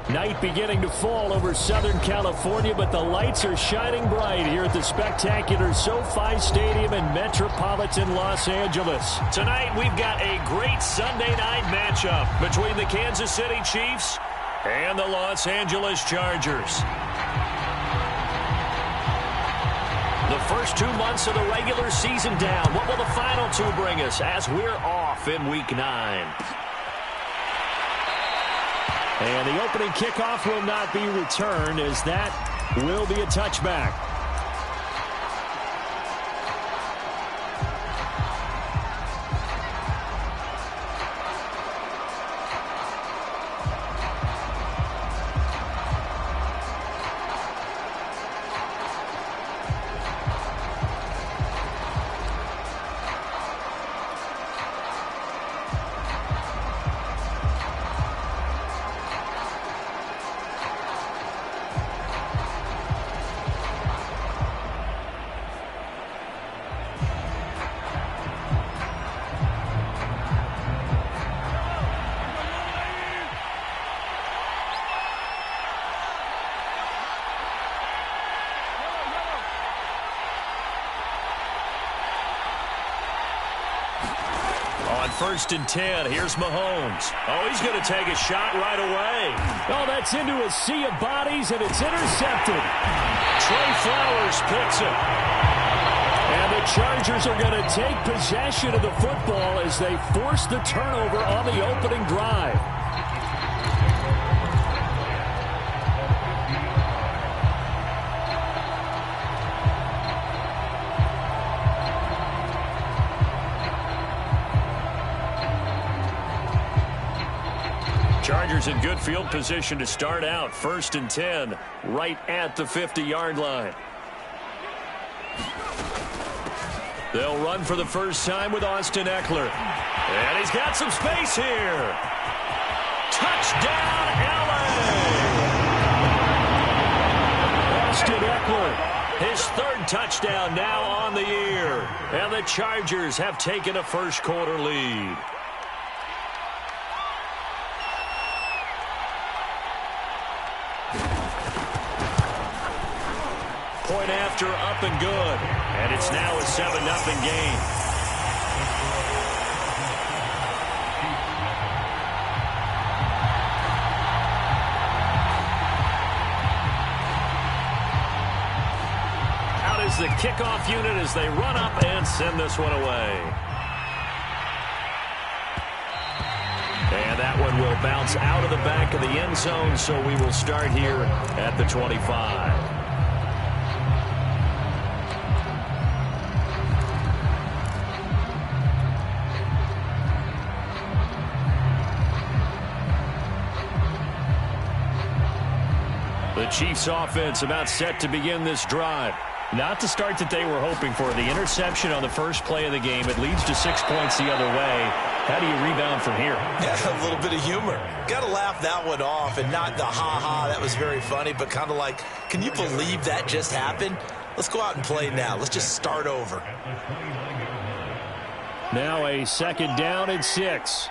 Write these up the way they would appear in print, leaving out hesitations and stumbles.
Night beginning to fall over Southern California, but the lights are shining bright here at the spectacular SoFi Stadium in metropolitan Los Angeles. Tonight, we've got a great Sunday night matchup between the Kansas City Chiefs and the Los Angeles Chargers. The first 2 months of the regular season down. What will the final two bring us as we're off in Week 9? And the opening kickoff will not be returned, as that will be a touchback. First and 10. Here's Mahomes. Oh, he's going to take a shot right away. Oh, that's into a sea of bodies, and it's intercepted. Trey Flowers picks it. And the Chargers are going to take possession of the football as they force the turnover on the opening drive. Chargers in good field position to start out. First and 10, right at the 50-yard line. They'll run for the first time with Austin Eckler. And he's got some space here. Touchdown, LA! Austin Eckler, his third touchdown now on the year. And the Chargers have taken a first-quarter lead. Point after, up and good. And it's now a 7-0 game. Out is the kickoff unit as they run up and send this one away. And that one will bounce out of the back of the end zone, so we will start here at the 25. The Chiefs offense about set to begin this drive. Not the start that they were hoping for. The interception on the first play of the game. It leads to 6 points the other way. How do you rebound from here? Yeah, a little bit of humor. Got to laugh that one off, and not the ha-ha, that was very funny, but kind of like, can you believe that just happened? Let's go out and play now. Let's just start over. Now a second down and 6.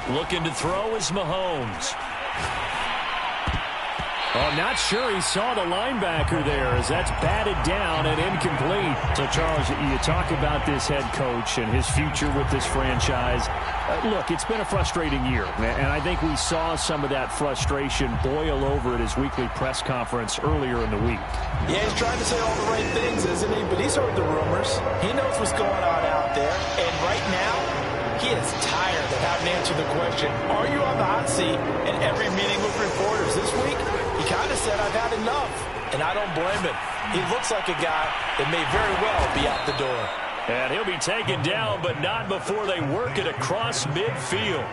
Looking to throw is Mahomes. Oh, not sure he saw the linebacker there as that's batted down and incomplete. So, Charles, you talk about this head coach and his future with this franchise. Look, it's been a frustrating year, and I think we saw some of that frustration boil over at his weekly press conference earlier in the week. Yeah, he's trying to say all the right things, isn't he? But he's heard the rumors. He knows what's going on out there. And right now, he is tired of having to answer the question, are you on the hot seat? In every meeting with reporters this week, he kind of said, I've had enough. And I don't blame him. He looks like a guy that may very well be out the door. And he'll be taken down, but not before they work it across midfield.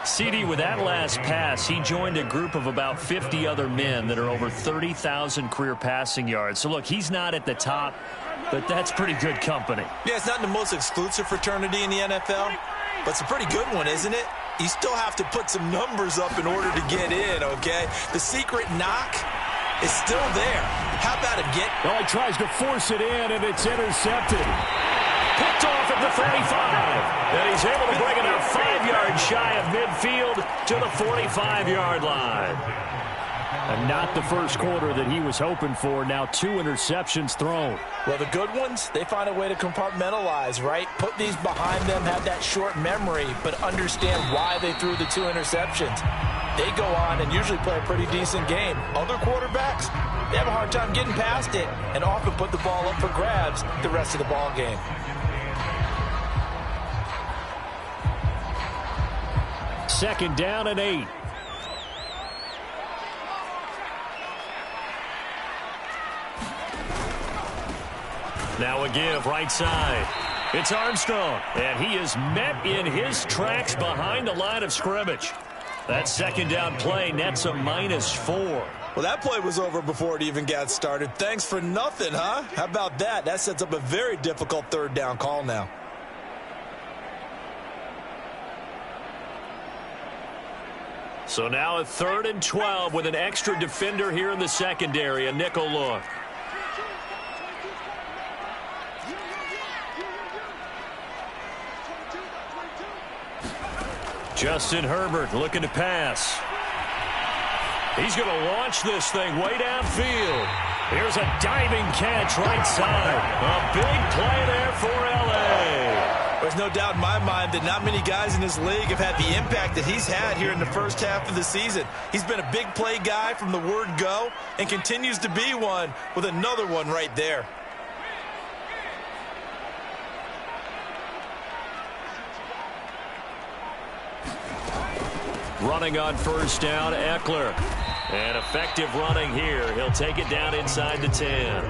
CD, with that last pass, he joined a group of about 50 other men that are over 30,000 career passing yards. So, look, he's not at the top, but that's pretty good company. Yeah, it's not the most exclusive fraternity in the NFL, but it's a pretty good one, isn't it? You still have to put some numbers up in order to get in, okay? The secret knock is still there. How about him get... Oh, he tries to force it in, and it's intercepted. Picked off at the 35. And he's able to bring it out 5 yards shy of midfield to the 45-yard line. And not the first quarter that he was hoping for. Now 2 interceptions thrown. Well, the good ones, they find a way to compartmentalize, right? Put these behind them, have that short memory, but understand why they threw the 2 interceptions. They go on and usually play a pretty decent game. Other quarterbacks, they have a hard time getting past it and often put the ball up for grabs the rest of the ball game. Second down and 8. Now a give right side. It's Armstrong, and he is met in his tracks behind the line of scrimmage. That second down play nets a -4. Well, that play was over before it even got started. Thanks for nothing, huh? How about that? That sets up a very difficult third down call now. So now a 3rd and 12 with an extra defender here in the secondary, a nickel look. Justin Herbert looking to pass. He's going to launch this thing way downfield. Here's a diving catch right side. A big play there for L.A. There's no doubt in my mind that not many guys in this league have had the impact that he's had here in the first half of the season. He's been a big play guy from the word go and continues to be one with another one right there. Running on first down, Eckler. And effective running here. He'll take it down inside the 10.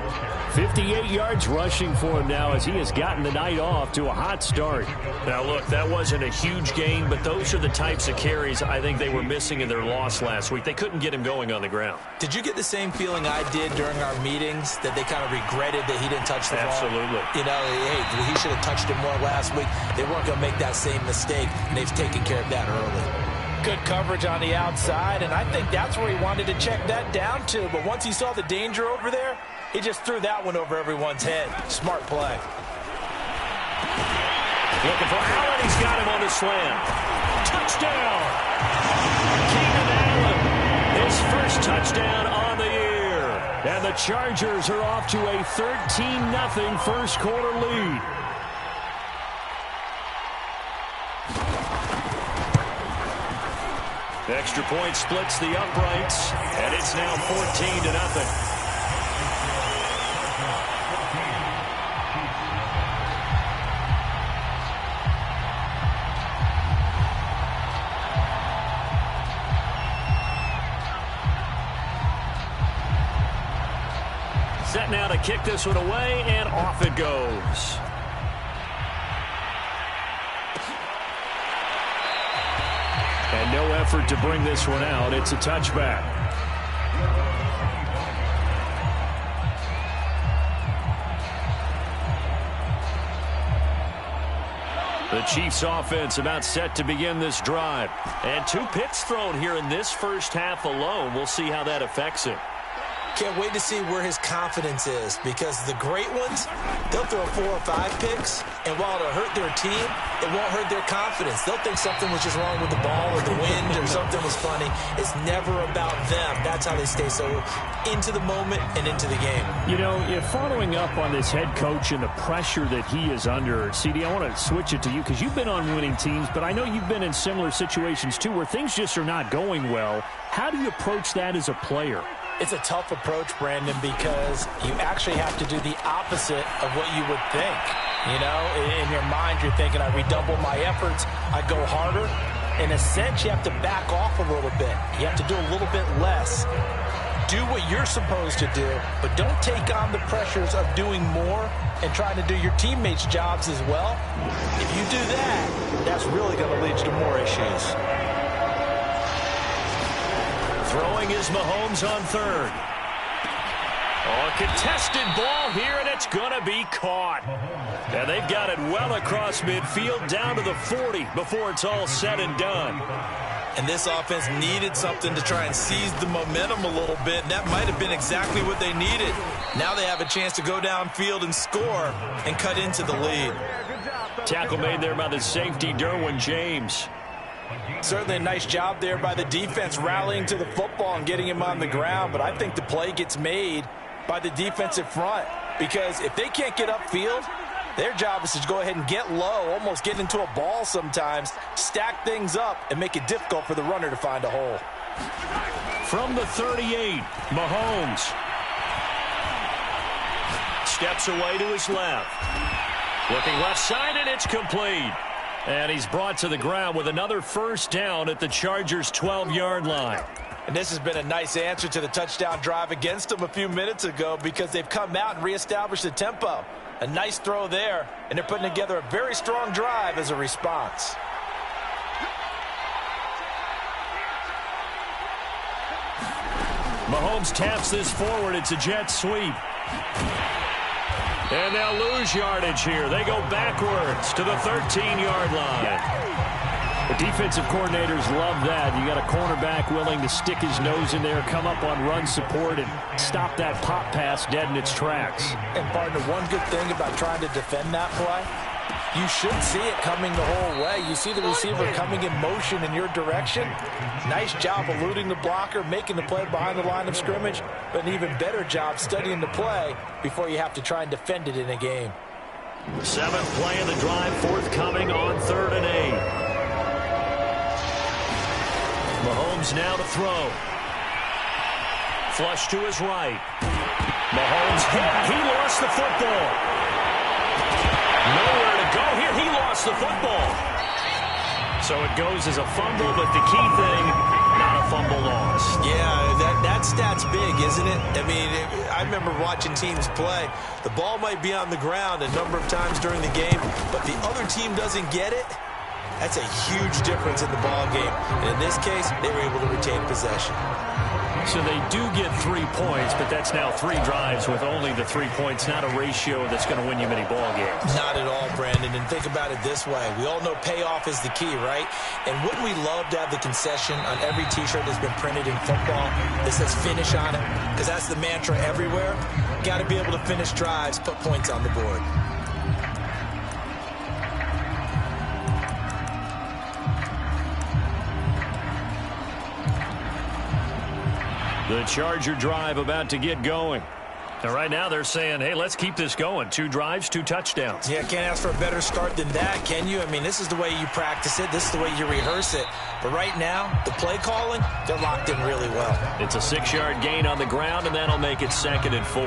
58 yards rushing for him now as he has gotten the night off to a hot start. Now, look, that wasn't a huge gain, but those are the types of carries I think they were missing in their loss last week. They couldn't get him going on the ground. Did you get the same feeling I did during our meetings, that they kind of regretted that he didn't touch the ball? Absolutely. You know, hey, he should have touched it more last week. They weren't going to make that same mistake, and they've taken care of that early. Good coverage on the outside, and I think that's where he wanted to check that down to. But once he saw the danger over there, he just threw that one over everyone's head. Smart play. Looking for Allen. He's got him on the slant. Touchdown. Keenan Allen. His first touchdown on the year. And the Chargers are off to a 13-0 first quarter lead. Extra point splits the uprights, and it's now 14-0. Set now to kick this one away, and off it goes. And no effort to bring this one out. It's a touchback. The Chiefs offense about set to begin this drive. And 2 picks thrown here in this first half alone. We'll see how that affects him. Can't wait to see where his confidence is, because the great ones, they'll throw 4 or 5 picks, and while it'll hurt their team, it won't hurt their confidence. They'll think something was just wrong with the ball or the wind or something was funny. It's never about them. That's how they stay so into the moment and into the game. You know, following up on this head coach and the pressure that he is under, CD, I want to switch it to you because you've been on winning teams, but I know you've been in similar situations too where things just are not going well. How do you approach that as a player? It's a tough approach, Brandon, because you actually have to do the opposite of what you would think. You know, in your mind, you're thinking, I redouble my efforts, I go harder. In a sense, you have to back off a little bit. You have to do a little bit less. Do what you're supposed to do, but don't take on the pressures of doing more and trying to do your teammates' jobs as well. If you do that, that's really going to lead to more issues. Throwing is Mahomes on third. Oh, a contested ball here, and it's going to be caught. And they've got it well across midfield, down to the 40 before it's all said and done. And this offense needed something to try and seize the momentum a little bit, and that might have been exactly what they needed. Now they have a chance to go downfield and score and cut into the lead. Tackle made there by the safety, Derwin James. Certainly a nice job there by the defense rallying to the football and getting him on the ground, but I think the play gets made by the defensive front, because if they can't get upfield, their job is to go ahead and get low, almost get into a ball sometimes, stack things up, and make it difficult for the runner to find a hole. From the 38, Mahomes steps away to his left. Looking left side, and it's complete. And he's brought to the ground with another first down at the Chargers' 12-yard line. And this has been a nice answer to the touchdown drive against them a few minutes ago, because they've come out and reestablished the tempo. A nice throw there, and they're putting together a very strong drive as a response. Mahomes taps this forward. It's a jet sweep. And they'll lose yardage here. They go backwards to the 13-yard line. The defensive coordinators love that. You got a cornerback willing to stick his nose in there, come up on run support, and stop that pop pass dead in its tracks. And, partner, one good thing about trying to defend that play, you should see it coming the whole way. You see the receiver coming in motion in your direction. Nice job eluding the blocker, making the play behind the line of scrimmage, but an even better job studying the play before you have to try and defend it in a game. Seventh play of the drive, forthcoming on 3rd and 8. Mahomes now to throw. Flush to his right. Mahomes hit. He lost the football. Nowhere to go here. He lost the football. So it goes as a fumble, but the key thing, not a fumble lost. Yeah, that stat's big, isn't it? I mean, I remember watching teams play. The ball might be on the ground a number of times during the game, but the other team doesn't get it. That's a huge difference in the ball game. And in this case, they were able to retain possession. So they do get 3 points, but that's now 3 drives with only the 3 points, not a ratio that's going to win you many ball games. Not at all, Brandon. And think about it this way. We all know payoff is the key, right? And wouldn't we love to have the concession on every T-shirt that's been printed in football that says finish on it? Because that's the mantra everywhere. Got to be able to finish drives, put points on the board. The Charger drive about to get going. And right now they're saying, hey, let's keep this going. 2 drives, 2 touchdowns. Yeah, can't ask for a better start than that, can you? I mean, this is the way you practice it. This is the way you rehearse it. But right now, the play calling, they're locked in really well. It's a 6-yard gain on the ground, and that'll make it 2nd and 4.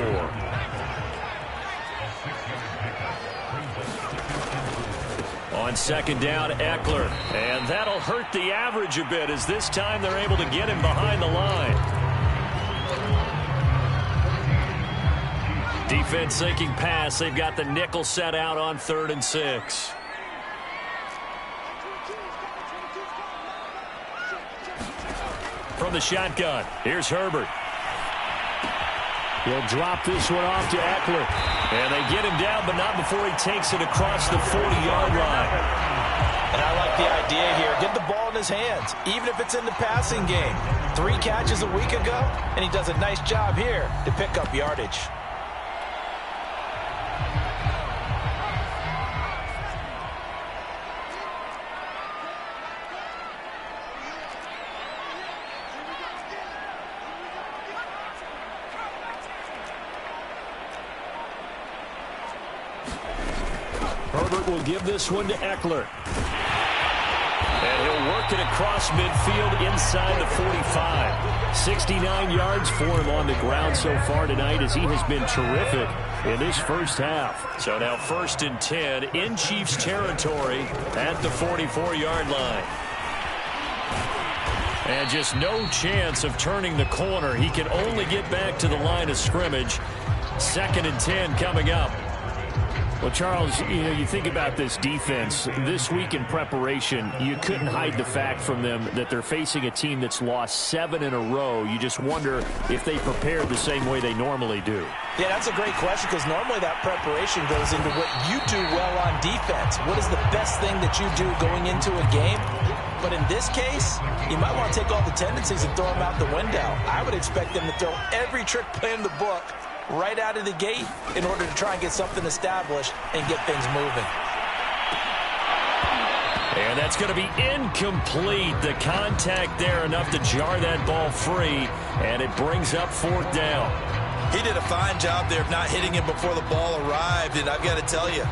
On 2nd down, Eckler. And that'll hurt the average a bit, as this time they're able to get him behind the line. Defense sinking pass. They've got the nickel set out on 3rd and 6. From the shotgun, here's Herbert. He'll drop this one off to Eckler. And they get him down, but not before he takes it across the 40-yard line. And I like the idea here. Get the ball in his hands, even if it's in the passing game. 3 catches a week ago, and he does a nice job here to pick up yardage. Herbert will give this one to Eckler. And he'll work it across midfield inside the 45. 69 yards for him on the ground so far tonight, as he has been terrific in this first half. So now 1st and 10 in Chiefs territory at the 44-yard line. And just no chance of turning the corner. He can only get back to the line of scrimmage. 2nd and 10 coming up. Well, Charles, you think about this defense. This week in preparation, you couldn't hide the fact from them that they're facing a team that's lost 7 in a row. You just wonder if they prepared the same way they normally do. Yeah, that's a great question, because normally that preparation goes into what you do well on defense. What is the best thing that you do going into a game? But in this case, you might want to take all the tendencies and throw them out the window. I would expect them to throw every trick play in the book right out of the gate in order to try and get something established and get things moving. And that's going to be incomplete. The contact there enough to jar that ball free, and it brings up 4th down. He did a fine job there of not hitting him before the ball arrived, and I've got to tell you,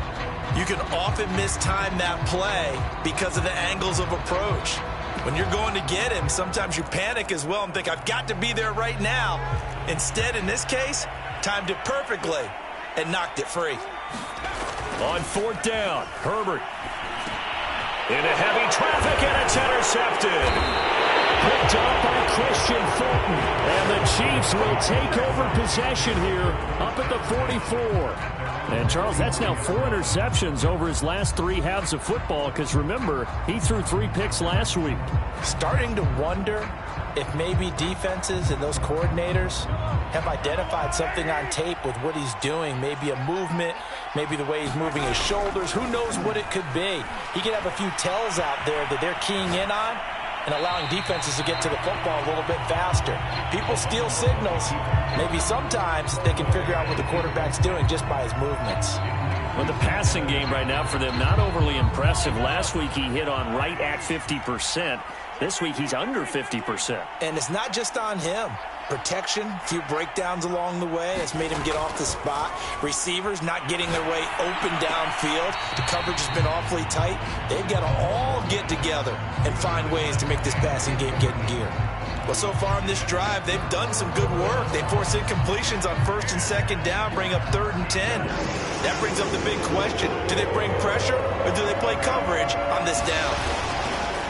you can often mistime that play because of the angles of approach. When you're going to get him, sometimes you panic as well and think, I've got to be there right now. Instead, in this case, timed it perfectly and knocked it free. On 4th down, Herbert. Into heavy traffic, and it's intercepted. Picked up by Christian Fulton. And the Chiefs will take over possession here up at the 44. And, Charles, that's now 4 interceptions over his last 3 halves of football because, remember, he threw 3 picks last week. Starting to wonder if maybe defenses and those coordinators have identified something on tape with what he's doing. Maybe a movement, maybe the way he's moving his shoulders. Who knows what it could be? He could have a few tells out there that they're keying in on and allowing defenses to get to the football a little bit faster. People steal signals. Maybe sometimes they can figure out what the quarterback's doing just by his movements. Well, the passing game right now for them, not overly impressive. Last week he hit on right at 50%. This week he's under 50%. And it's not just on him. Protection, a few breakdowns along the way has made him get off the spot. Receivers not getting their way open downfield. The coverage has been awfully tight. They've got to all get together and find ways to make this passing game get in gear. Well, so far in this drive, they've done some good work. They force incompletions on 1st and 2nd down, bring up 3rd and 10. That brings up the big question. Do they bring pressure or do they play coverage on this down?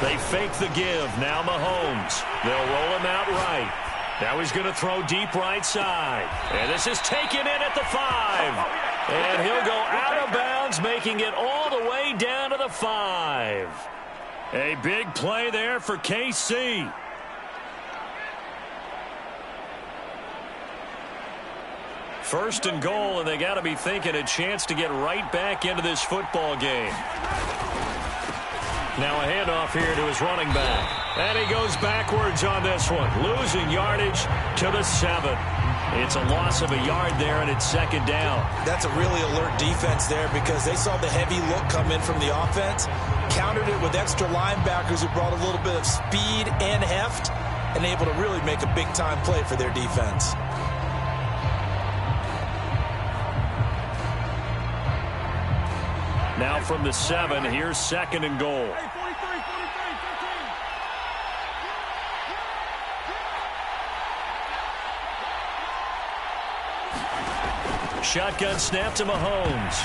They fake the give. Now Mahomes. They'll roll him out right. Now he's going to throw deep right side. And this is taken in at the 5. And he'll go out of bounds, making it all the way down to the 5. A big play there for KC. First and goal, and they got to be thinking a chance to get right back into this football game. Now a handoff here to his running back. And he goes backwards on this one, losing yardage to the 7. It's a loss of a yard there, and it's 2nd down. That's a really alert defense there because they saw the heavy look come in from the offense, countered it with extra linebackers who brought a little bit of speed and heft, and able to really make a big-time play for their defense. Now from the 7, here's 2nd and goal. Shotgun snap to Mahomes.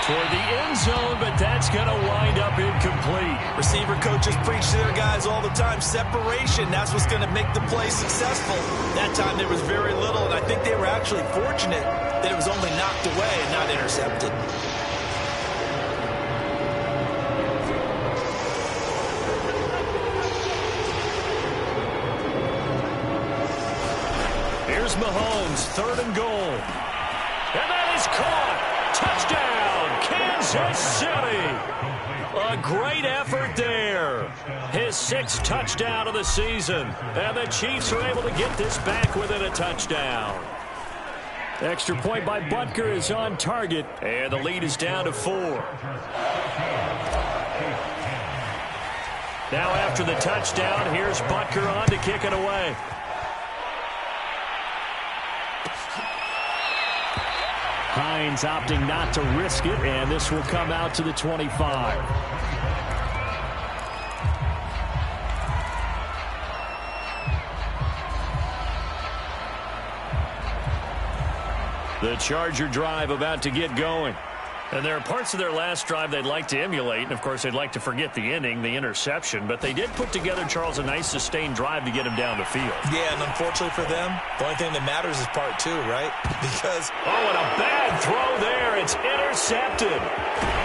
Toward the end zone, but that's going to wind up incomplete. Receiver coaches preach to their guys all the time. Separation, that's what's going to make the play successful. That time there was very little, and I think they were actually fortunate that it was only knocked away and not intercepted. Here's Mahomes, 3rd and goal. And that is caught. Touchdown, Kansas City. A great effort there. His 6th touchdown of the season. And the Chiefs are able to get this back within a touchdown. Extra point by Butker is on target. And the lead is down to 4. Now after the touchdown, here's Butker on to kick it away. Hines opting not to risk it, and this will come out to the 25. The Charger drive about to get going. And there are parts of their last drive they'd like to emulate. And, of course, they'd like to forget the inning, the interception. But they did put together, Charles, a nice sustained drive to get him down the field. Yeah, and unfortunately for them, the only thing that matters is part 2, right? Because... oh, and a bad throw there. It's intercepted.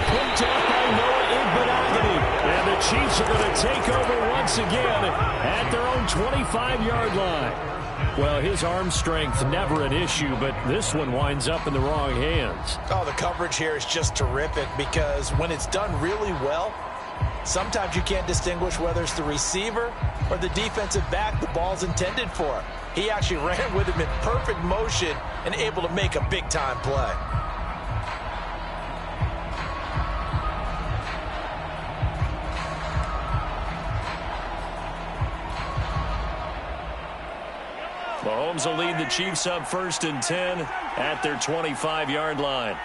Picked up by Noah Igbenogany. And the Chiefs are going to take over once again at their own 25-yard line. Well, his arm strength, never an issue, but this one winds up in the wrong hands. Oh, the coverage here is just terrific because when it's done really well, Sometimes you can't distinguish whether it's the receiver or the defensive back the ball's intended for. He actually ran with him in perfect motion and able to make a big-time play. Mahomes will lead the Chiefs up 1st and 10 at their 25-yard line.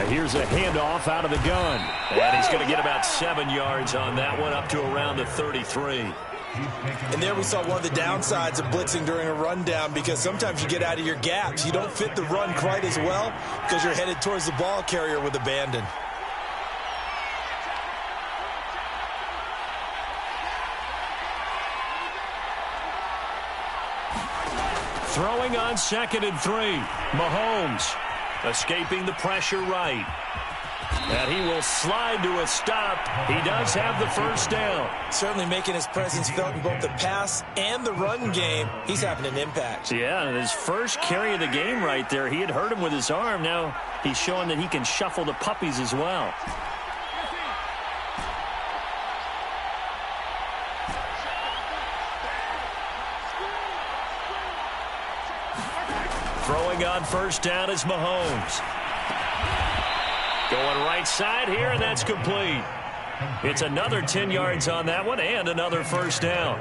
Here's a handoff out of the gun. And he's going to get about 7 yards on that one, up to around the 33. And there we saw one of the downsides of blitzing during a rundown, because sometimes you get out of your gaps. You don't fit the run quite as well because you're headed towards the ball carrier with abandon. Throwing on 2nd and 3. Mahomes escaping the pressure right. And he will slide to a stop. He does have the first down. Certainly making his presence felt in both the pass and the run game. He's having an impact. Yeah, and his first carry of the game right there. He had hurt him with his arm. Now he's showing that he can shuffle the puppies as well. Throwing on 1st down is Mahomes. Going right side here, and that's complete. It's another 10 yards on that one and another 1st down.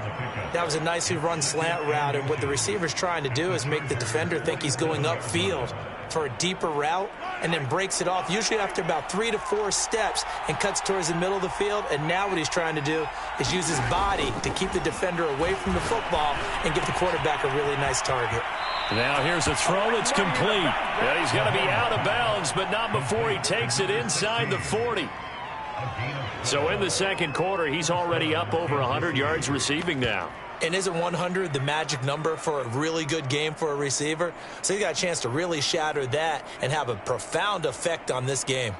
That was a nicely run slant route, and what the receiver's trying to do is make the defender think he's going upfield for a deeper route, and then breaks it off, usually after about 3 to 4 steps, and cuts towards the middle of the field. And now what he's trying to do is use his body to keep the defender away from the football and give the quarterback a really nice target. Now here's a throw that's complete. And he's going to be out of bounds, but not before he takes it inside the 40. So in the second quarter, he's already up over 100 yards receiving now. And isn't 100 the magic number for a really good game for a receiver? So he got a chance to really shatter that and have a profound effect on this game.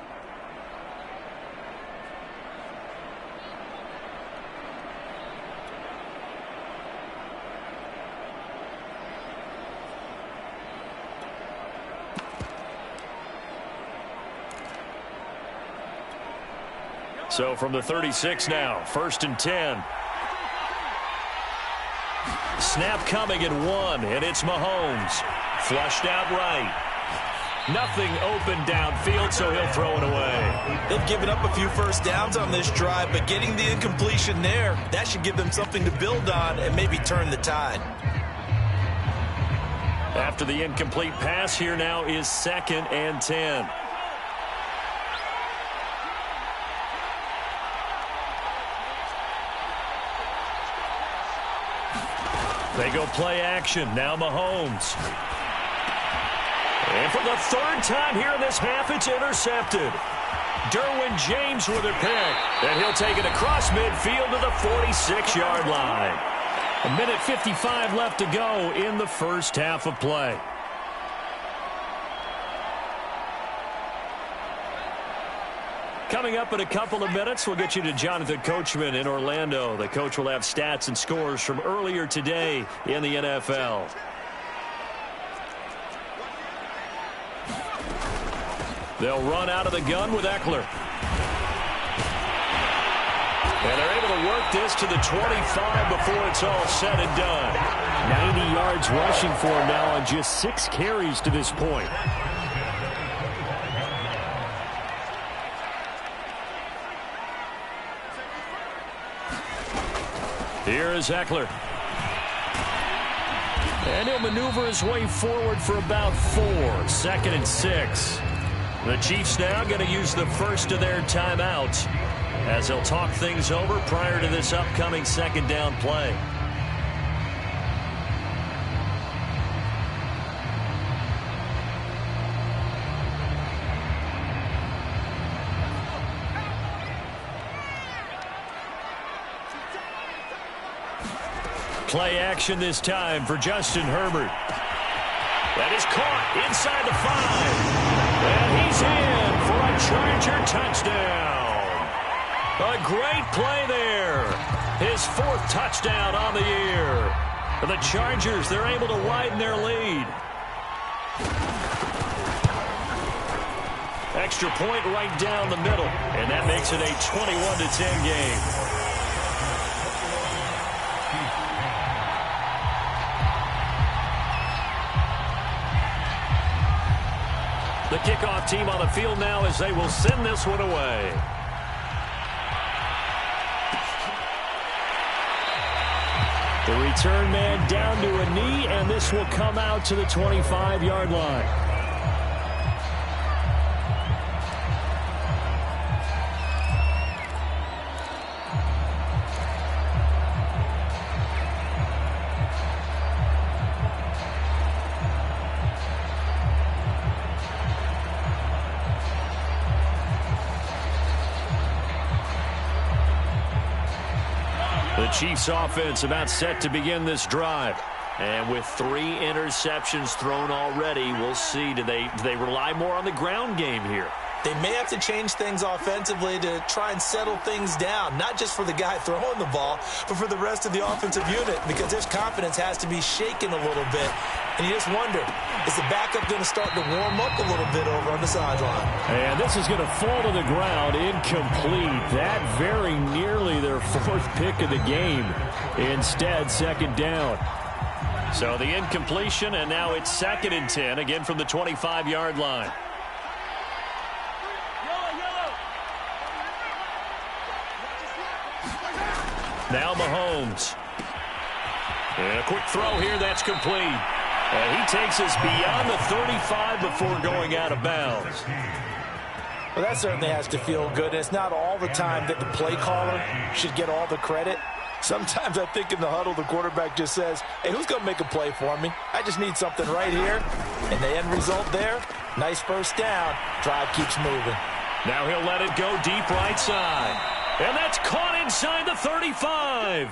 So from the 36 now, 1st and 10. Snap coming at 1, and it's Mahomes. Flushed out right. Nothing open downfield, so he'll throw it away. They've given up a few first downs on this drive, but getting the incompletion there, that should give them something to build on and maybe turn the tide. After the incomplete pass, here now is 2nd and 10. They go play action. Now Mahomes. And for the 3rd time here in this half, it's intercepted. Derwin James with a pick. And he'll take it across midfield to the 46-yard line. 1:55 left to go in the first half of play. Coming up in a couple of minutes, we'll get you to Jonathan Coachman in Orlando. The coach will have stats and scores from earlier today in the NFL. They'll run out of the gun with Eckler. And they're able to work this to the 25 before it's all said and done. 90 yards rushing for him now on just 6 carries to this point. Here is Eckler. And he'll maneuver his way forward for about 4. 2nd and 6. The Chiefs now going to use the first of their timeouts as they'll talk things over prior to this upcoming 2nd down play. Play action this time for Justin Herbert. That is caught inside the 5. And he's in for a Charger touchdown. A great play there. His 4th touchdown on the year. For the Chargers, they're able to widen their lead. Extra point right down the middle, and that makes it a 21-10 game. The kickoff team on the field now as they will send this one away. The return man down to a knee, and this will come out to the 25-yard line. The Chiefs offense about set to begin this drive. And with 3 interceptions thrown already, we'll see. Do they rely more on the ground game here? They may have to change things offensively to try and settle things down, not just for the guy throwing the ball, but for the rest of the offensive unit, because their confidence has to be shaken a little bit. And you just wonder, is the backup going to start to warm up a little bit over on the sideline? And this is going to fall to the ground, incomplete. That very nearly their 4th pick of the game. Instead, 2nd down. So the incompletion, and now it's 2nd and 10, again from the 25-yard line. Now Mahomes. And a quick throw here, that's complete. And he takes us beyond the 35 before going out of bounds. Well, that certainly has to feel good. It's not all the time that the play caller should get all the credit. Sometimes I think in the huddle, the quarterback just says, hey, who's going to make a play for me? I just need something right here. And the end result there, nice first down. Drive keeps moving. Now he'll let it go deep right side. And that's caught inside the 35.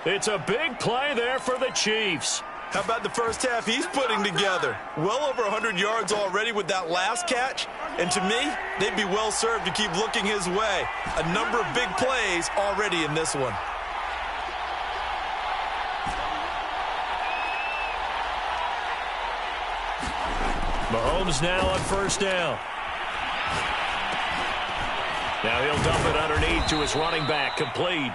It's a big play there for the Chiefs. How about the first half he's putting together? Well over 100 yards already with that last catch. And to me, they'd be well served to keep looking his way. A number of big plays already in this one. Mahomes now on first down. Now he'll dump it underneath to his running back, complete.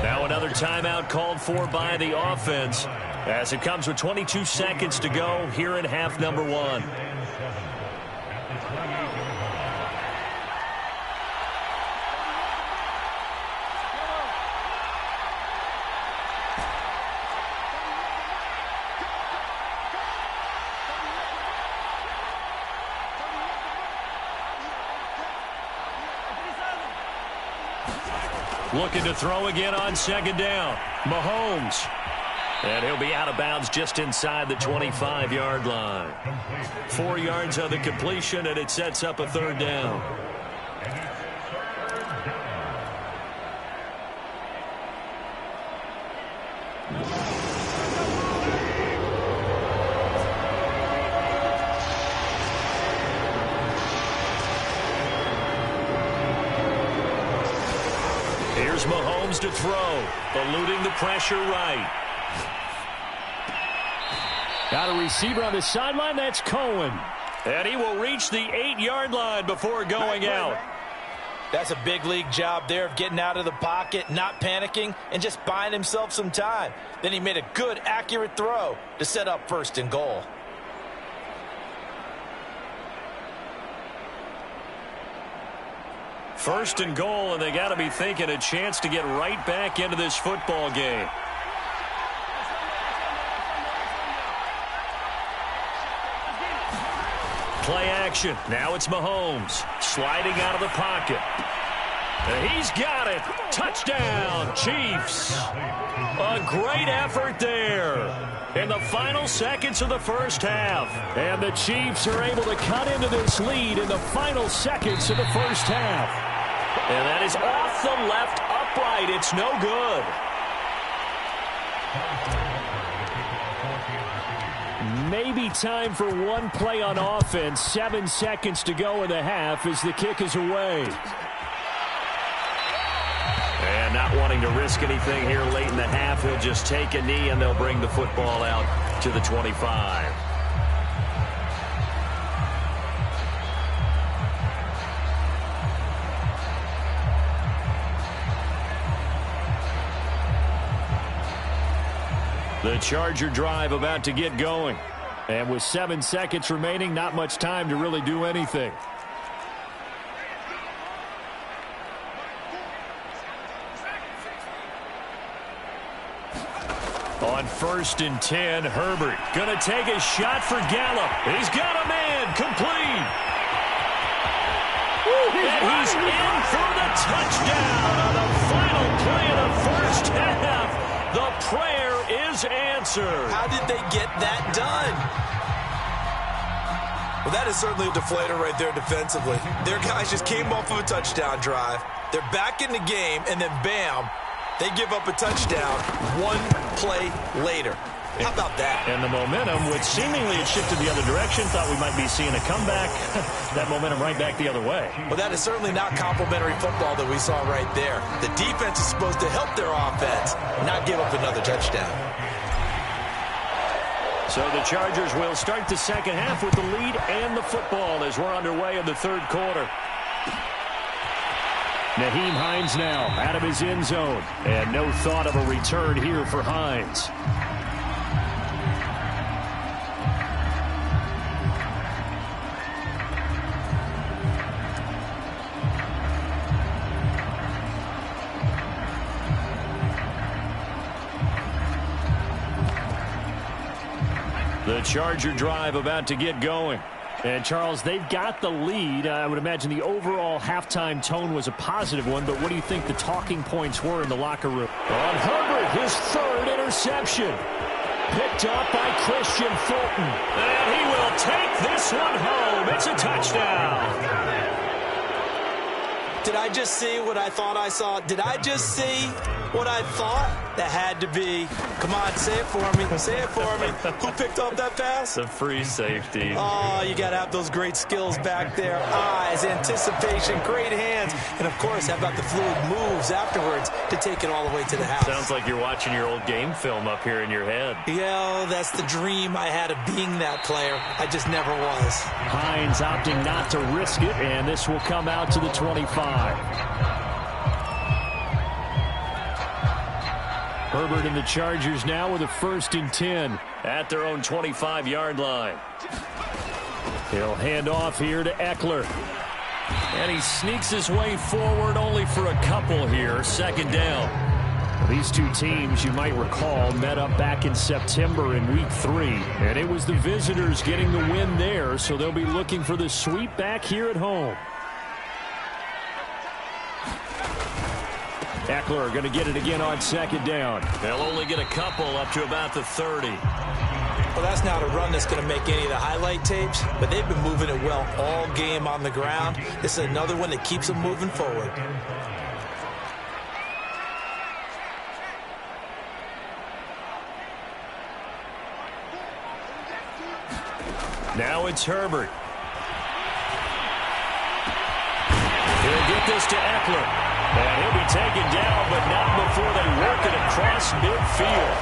Now another timeout called for by the offense as it comes with 22 seconds to go here in half number 1. Looking to throw again on 2nd down. Mahomes. And he'll be out of bounds just inside the 25-yard line. 4 yards on the completion, and it sets up a 3rd down. Here's Mahomes to throw, eluding the pressure right. Got a receiver on the sideline, that's Cohen. And he will reach the 8-yard line before going out. That's a big league job there of getting out of the pocket, not panicking, and just buying himself some time. Then he made a good, accurate throw to set up 1st and goal. First and goal, and they got to be thinking a chance to get right back into this football game. Play action. Now it's Mahomes sliding out of the pocket. And he's got it. Touchdown, Chiefs. A great effort there in the final seconds of the first half. And the Chiefs are able to cut into this lead in the final seconds of the first half. And that is off the left upright. It's no good. Maybe time for one play on offense. 7 seconds to go in the half as the kick is away. And not wanting to risk anything here late in the half, he'll just take a knee and they'll bring the football out to the 25. The Charger drive about to get going. And with 7 seconds remaining, not much time to really do anything. On 1st and 10, Herbert going to take a shot for Gallup. He's got a man complete. And he's in for the touchdown on the final play of the first half. The prayer is answered. How did they get that done? Well, that is certainly a deflator right there defensively. Their guys just came off of a touchdown drive. They're back in the game, and then bam, they give up a touchdown 1 play later. How about that? And the momentum, which seemingly had shifted the other direction, thought we might be seeing a comeback. That momentum right back the other way. Well, that is certainly not complimentary football that we saw right there. The defense is supposed to help their offense, not give up another touchdown. So the Chargers will start the second half with the lead and the football as we're underway in the third quarter. Nyheim Hines now out of his end zone. And no thought of a return here for Hines. The Charger drive about to get going. And, Charles, they've got the lead. I would imagine the overall halftime tone was a positive one, but what do you think the talking points were in the locker room? On Herbert, his 3rd interception. Picked up by Christian Fulton. And he will take this one home. It's a touchdown. Did I just see what I thought I saw? Did I just see what I thought? That had to be. Come on, say it for me. Say it for me. Who picked up that pass? The free safety. Oh, you got to have those great skills back there. Eyes, anticipation, great hands. And, of course, how about the fluid moves afterwards to take it all the way to the house? Sounds like you're watching your old game film up here in your head. Yeah, that's the dream I had of being that player. I just never was. Hines opting not to risk it, and this will come out to the 25. Herbert and the Chargers now with a 1st and 10 at their own 25-yard line. He'll hand off here to Eckler. And he sneaks his way forward only for a couple here. 2nd down. These two teams, you might recall, met up back in September in Week 3. And it was the visitors getting the win there, so they'll be looking for the sweep back here at home. Eckler going to get it again on 2nd down. They'll only get a couple up to about the 30. Well, that's not a run that's going to make any of the highlight tapes, but they've been moving it well all game on the ground. This is another one that keeps them moving forward. Now it's Herbert. He'll get this to Eckler. And he'll be taken down, but not before they work it across midfield.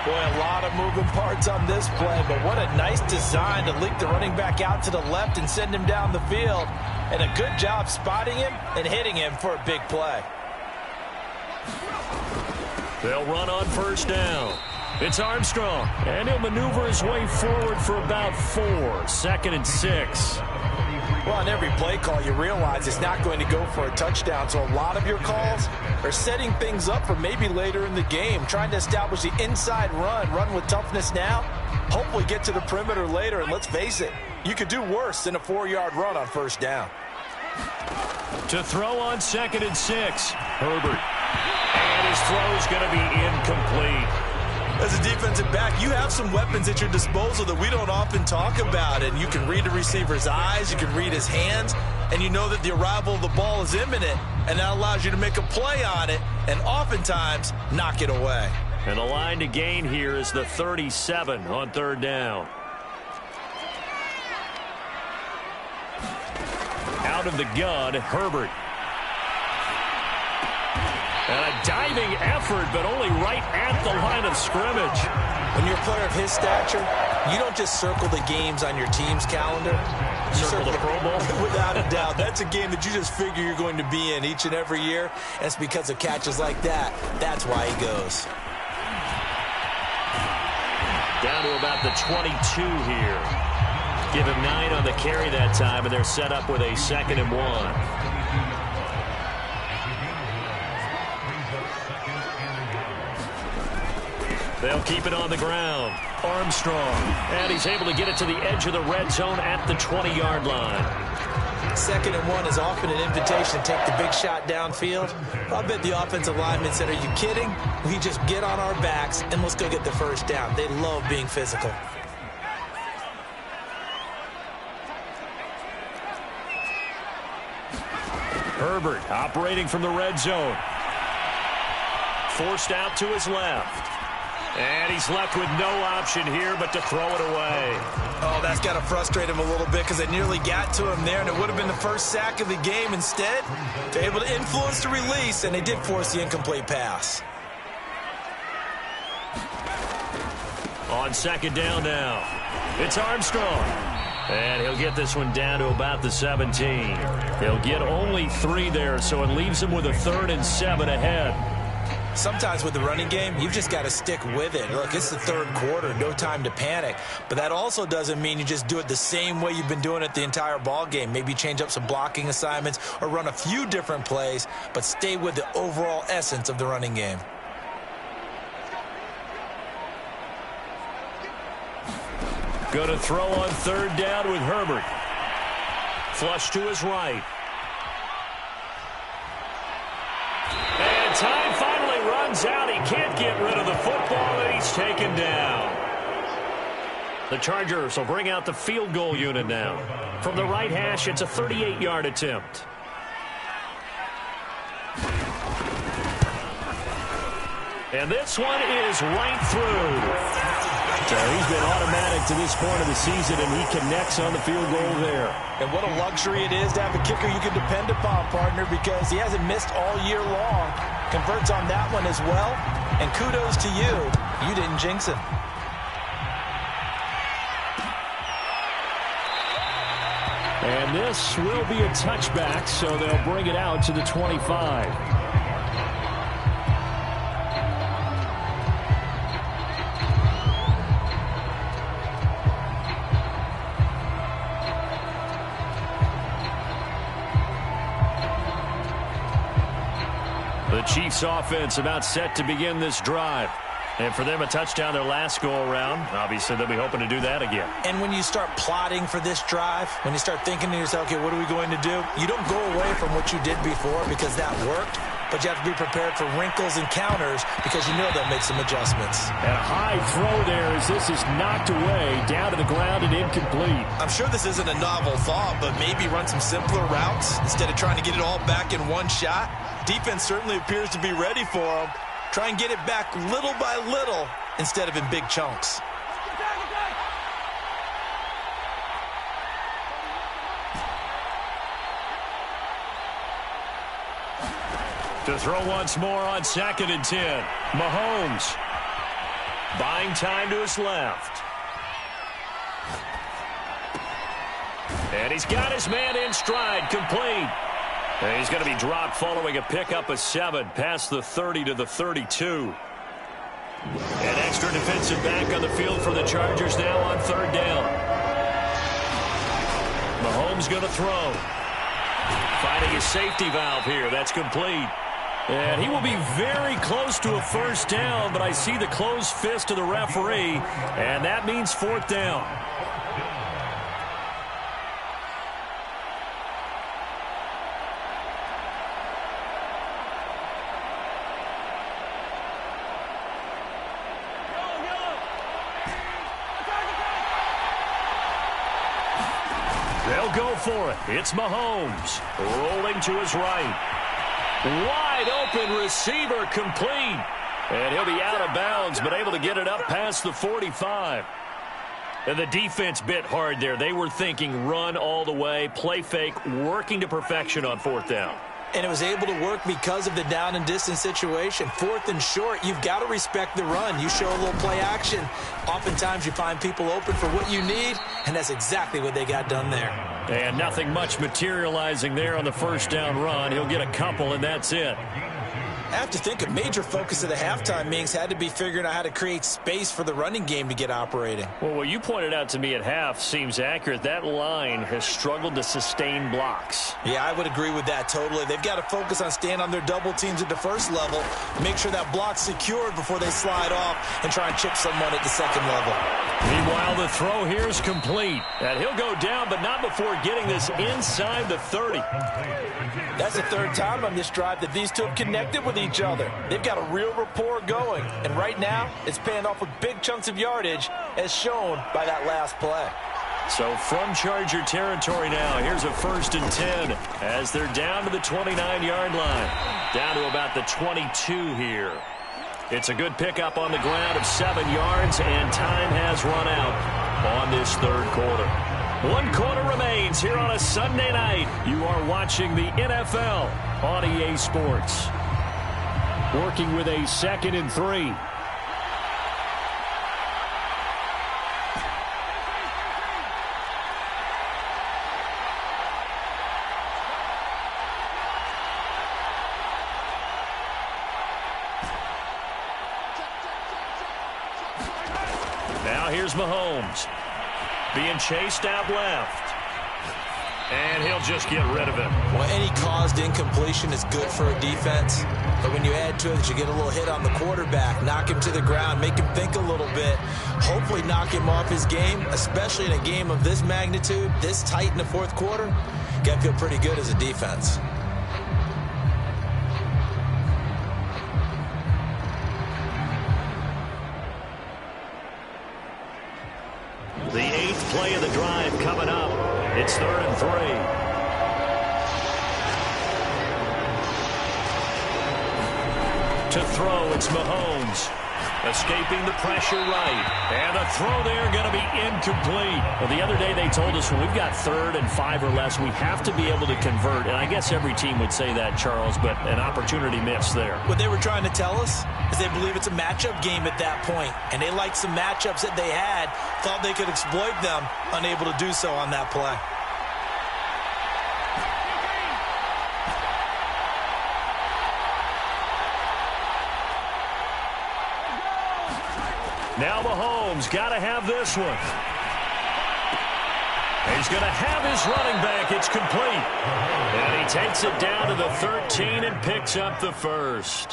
Boy, a lot of moving parts on this play, but what a nice design to leak the running back out to the left and send him down the field. And a good job spotting him and hitting him for a big play. They'll run on 1st down. It's Armstrong, and he'll maneuver his way forward for about 4. 2nd and 6. Well, on every play call, you realize it's not going to go for a touchdown. So a lot of your calls are setting things up for maybe later in the game, trying to establish the inside run with toughness now, hopefully get to the perimeter later. And let's face it, you could do worse than a 4-yard run on 1st down. To throw on 2nd and 6, Herbert. And his throw's going to be incomplete. As a defensive back, you have some weapons at your disposal that we don't often talk about. And you can read the receiver's eyes, you can read his hands, and you know that the arrival of the ball is imminent. And that allows you to make a play on it and oftentimes knock it away. And the line to gain here is the 37 on 3rd down. Out of the gun, Herbert. And a diving effort, but only right at the line of scrimmage. When you're a player of his stature, you don't just circle the games on your team's calendar. You circle the Pro Bowl? Without a doubt. That's a game that you just figure you're going to be in each and every year. And it's because of catches like that. That's why he goes. Down to about the 22 here. Give him 9 on the carry that time, and they're set up with a 2nd and 1. They'll keep it on the ground. Armstrong. And he's able to get it to the edge of the red zone at the 20-yard line. 2nd and 1 is often an invitation to take the big shot downfield. I bet the offensive lineman said, are you kidding? We just get on our backs and let's go get the first down. They love being physical. Herbert operating from the red zone. Forced out to his left. And he's left with no option here but to throw it away. Oh, that's got to frustrate him a little bit because they nearly got to him there, and it would have been the first sack of the game. Instead, they're able to influence the release, and they did force the incomplete pass. On 2nd down now, it's Armstrong. And he'll get this one down to about the 17. He'll get only 3 there, so it leaves him with a 3rd and 7 ahead. Sometimes with the running game, you've just got to stick with it. Look, it's the 3rd quarter, no time to panic. But that also doesn't mean you just do it the same way you've been doing it the entire ball game. Maybe change up some blocking assignments or run a few different plays, but stay with the overall essence of the running game. Going to throw on 3rd down with Herbert. Flush to his right. And time finally runs out. He can't get rid of the football, and he's taken down. The Chargers will bring out the field goal unit now. From the right hash, it's a 38-yard attempt. And this one is right through. So he's been automatic to this point of the season, and he connects on the field goal there. And what a luxury it is to have a kicker you can depend upon, partner, because he hasn't missed all year long. Converts on that one as well. And kudos to you. You didn't jinx him. And this will be a touchback, so they'll bring it out to the 25. The Chiefs offense about set to begin this drive. And for them, a touchdown their last go-around. Obviously, they'll be hoping to do that again. And when you start plotting for this drive, when you start thinking to yourself, okay, what are we going to do? You don't go away from what you did before because that worked. But you have to be prepared for wrinkles and counters because you know they'll make some adjustments. And a high throw there as this is knocked away, down to the ground and incomplete. I'm sure this isn't a novel thought, but maybe run some simpler routes instead of trying to get it all back in one shot. Defense certainly appears to be ready for him. Try and get it back little by little instead of in big chunks. To throw once more on 2nd and 10. Mahomes buying time to his left. And he's got his man in stride, complete. And he's going to be dropped following a pickup of 7 past the 30 to the 32. An extra defensive back on the field for the Chargers now on 3rd down. Mahomes going to throw. Finding his safety valve here. That's complete. And he will be very close to a first down, but I see the closed fist of the referee, and that means 4th down. They'll go for it. It's Mahomes rolling to his right. Wide open receiver, complete. And he'll be out of bounds, but able to get it up past the 45. And the defense bit hard there. They were thinking run all the way, play fake, working to perfection on 4th down. And it was able to work because of the down and distance situation. 4th and short, you've got to respect the run. You show a little play action. Oftentimes you find people open for what you need, and that's exactly what they got done there. And nothing much materializing there on the first down run. He'll get a couple, and that's it. I have to think a major focus of the halftime meetings had to be figuring out how to create space for the running game to get operating. Well, what you pointed out to me at half seems accurate. That line has struggled to sustain blocks. Yeah, I would agree with that totally. They've got to focus on staying on their double teams at the first level, make sure that block's secured before they slide off and try and chip someone at the second level. Meanwhile, the throw here is complete. And he'll go down, but not before getting this inside the 30. That's the third time on this drive that these two have connected with each other. They've got a real rapport going. And right now, it's paying off with big chunks of yardage, as shown by that last play. So from Charger territory now, here's a 1st and 10 as they're down to the 29-yard line. Down to about the 22 here. It's a good pickup on the ground of 7 yards, and time has run out on this third quarter. 1 quarter remains here on a Sunday night. You are watching the NFL on EA Sports. Working with a 2nd and 3. Now here's Mahomes. Being chased out left. And he'll just get rid of it. Well, any caused incompletion is good for a defense. But when you add to it that you get a little hit on the quarterback, knock him to the ground, make him think a little bit, hopefully knock him off his game, especially in a game of this magnitude, this tight in the fourth quarter, you got to feel pretty good as a defense. The 8th play of the drive coming up. It's 3rd and 3. To throw, it's Mahomes. Escaping the pressure right. And a throw there going to be incomplete. Well, the other day they told us when we've got 3rd and 5 or less, we have to be able to convert. And I guess every team would say that, Charles, but an opportunity missed there. What they were trying to tell us is they believe it's a matchup game at that point. And they liked some matchups that they had, thought they could exploit them, unable to do so on that play. Now Mahomes got to have this one. He's going to have his running back. It's complete. And he takes it down to the 13 and picks up the first.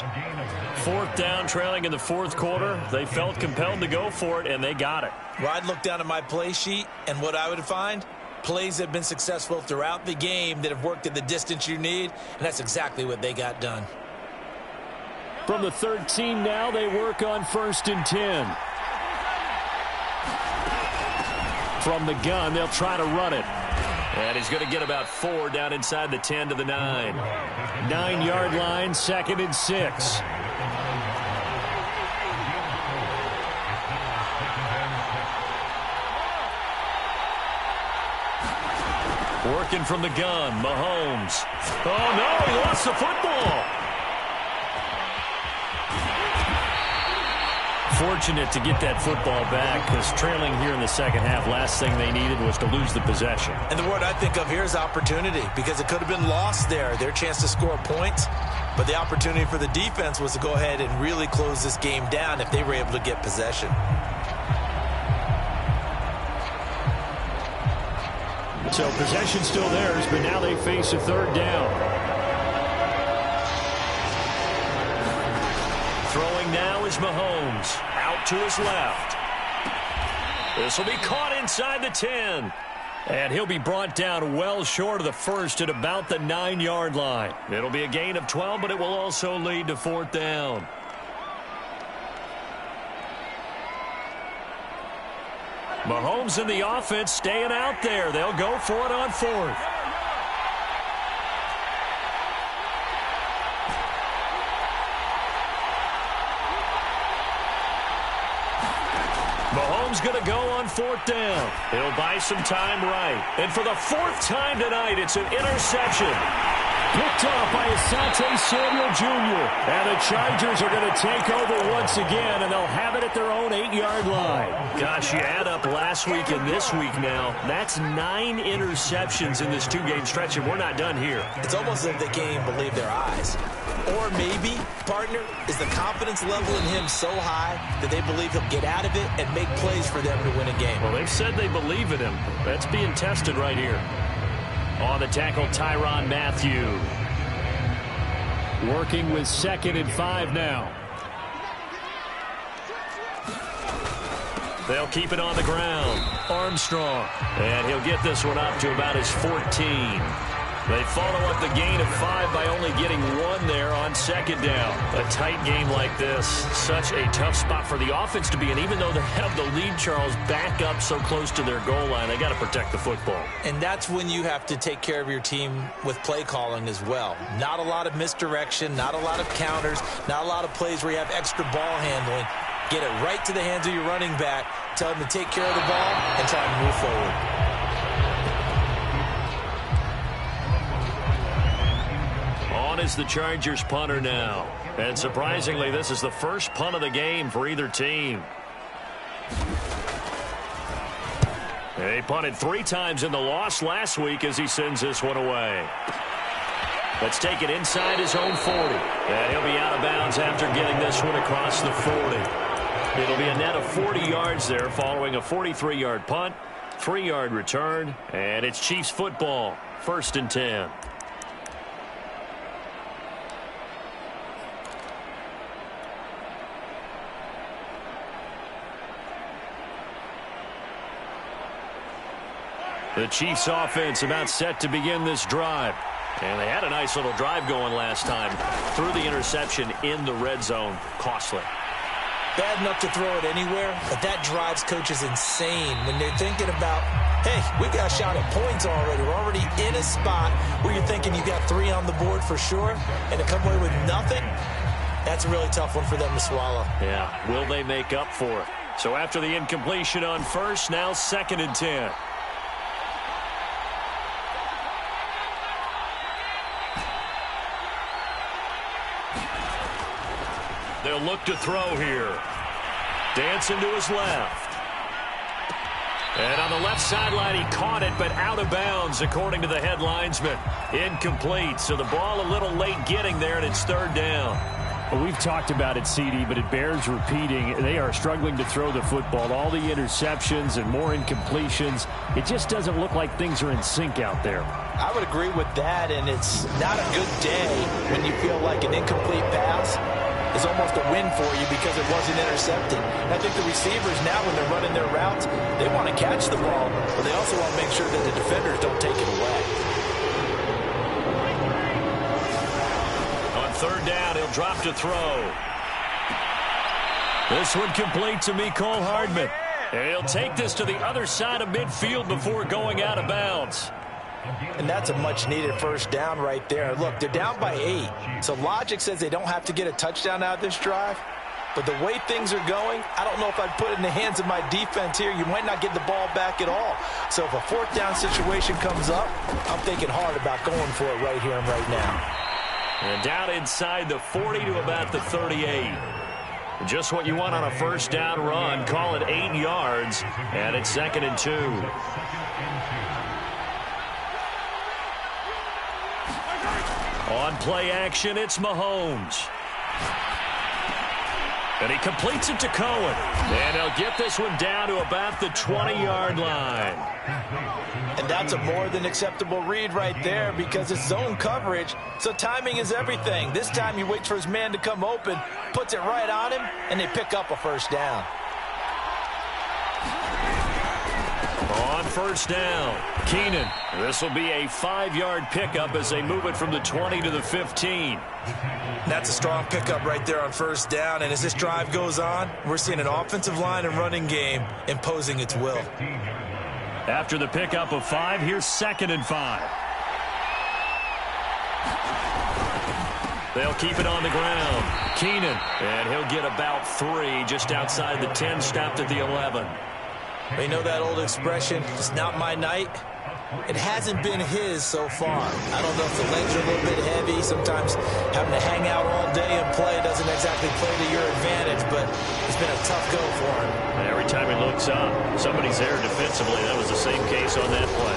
4th down, trailing in the fourth quarter. They felt compelled to go for it, and they got it. Well, I'd look down at my play sheet, and what I would find, plays that have been successful throughout the game that have worked at the distance you need, and that's exactly what they got done. From the 13 now, they work on 1st and 10. From the gun, they'll try to run it. And he's going to get about 4 down inside the 10 to the 9. 9-yard line, 2nd and 6. Working from the gun, Mahomes. Oh, no, he lost the football. Fortunate to get that football back, because trailing here in the second half, last thing they needed was to lose the possession. And the word I think of here is opportunity, because it could have been lost there, their chance to score points. But the opportunity for the defense was to go ahead and really close this game down if they were able to get possession. So possession still theirs, but now they face a 3rd down. Throwing now is Mahomes. Out to his left. This will be caught inside the 10. And he'll be brought down well short of the first at about the 9-yard line. It'll be a gain of 12, but it will also lead to 4th down. Mahomes and the offense staying out there. They'll go for it on 4th. Mahomes going to go on 4th down. He'll buy some time right. And for the 4th time tonight, it's an interception. Picked off by Asante Samuel Jr. And the Chargers are going to take over once again, and they'll have it at their own 8-yard line. Gosh, you add up last week and this week now, that's 9 interceptions in this 2-game stretch, and we're not done here. It's almost as if they can't even believe their eyes. Or maybe, partner, is the confidence level in him so high that they believe he'll get out of it and make plays for them to win a game. Well, they've said they believe in him. That's being tested right here. On the tackle, Tyrann Mathieu. Working with 2nd and 5 now. They'll keep it on the ground. Armstrong. And he'll get this one up to about his 14. They follow up the gain of 5 by only getting 1 there on 2nd down. A tight game like this, such a tough spot for the offense to be in. Even though they have the lead, Charles, back up so close to their goal line, they got to protect the football. And that's when you have to take care of your team with play calling as well. Not a lot of misdirection, not a lot of counters, not a lot of plays where you have extra ball handling. Get it right to the hands of your running back, tell him to take care of the ball, and try and move forward. On is the Chargers punter now. And surprisingly, this is the first punt of the game for either team. They punted 3 times in the loss last week as he sends this one away. Let's take it inside his own 40. And he'll be out of bounds after getting this one across the 40. It'll be a net of 40 yards there following a 43-yard punt, 3-yard return, and it's Chiefs football, 1st and 10. The Chiefs offense about set to begin this drive. And they had a nice little drive going last time. Threw the interception in the red zone. Costly. Bad enough to throw it anywhere, but that drives coaches insane when they're thinking about, hey, we got a shot at points already. We're already in a spot where you're thinking you got 3 on the board for sure, and to come away with nothing, that's a really tough one for them to swallow. Yeah, will they make up for it? So after the incompletion on 1st, now 2nd and 10. They'll look to throw here. Dancing to his left. And on the left sideline, he caught it, but out of bounds, according to the head linesman. Incomplete, so the ball a little late getting there, and it's 3rd down. Well, we've talked about it, CD, but it bears repeating. They are struggling to throw the football. All the interceptions and more incompletions. It just doesn't look like things are in sync out there. I would agree with that, and it's not a good day when you feel like an incomplete pass is almost a win for you because it wasn't intercepted. And I think the receivers now, when they're running their routes, they want to catch the ball, but they also want to make sure that the defenders don't take it away. On 3rd down, he'll drop to throw. This one complete to Mecole Hardman. And he'll take this to the other side of midfield before going out of bounds. And that's a much-needed 1st down right there. Look, they're down by 8. So logic says they don't have to get a touchdown out of this drive. But the way things are going, I don't know if I'd put it in the hands of my defense here. You might not get the ball back at all. So if a 4th down situation comes up, I'm thinking hard about going for it right here and right now. And down inside the 40 to about the 38. Just what you want on a 1st down run. Call it 8 yards. And it's 2nd and 2. On play action, it's Mahomes. And he completes it to Cohen. And he'll get this one down to about the 20-yard line. And that's a more than acceptable read right there because it's zone coverage, so timing is everything. This time he waits for his man to come open, puts it right on him, and they pick up a 1st down. On 1st down, Keenan. This will be a 5-yard pickup as they move it from the 20 to the 15. That's a strong pickup right there on 1st down, and as this drive goes on, we're seeing an offensive line and running game imposing its will. After the pickup of 5, here's 2nd and 5. They'll keep it on the ground. Keenan, and he'll get about 3 just outside the 10, stopped at the 11. You know that old expression, it's not my night? It hasn't been his so far. I don't know if the legs are a little bit heavy. Sometimes having to hang out all day and play doesn't exactly play to your advantage, but it's been a tough go for him. And every time he looks up, somebody's there defensively. That was the same case on that play.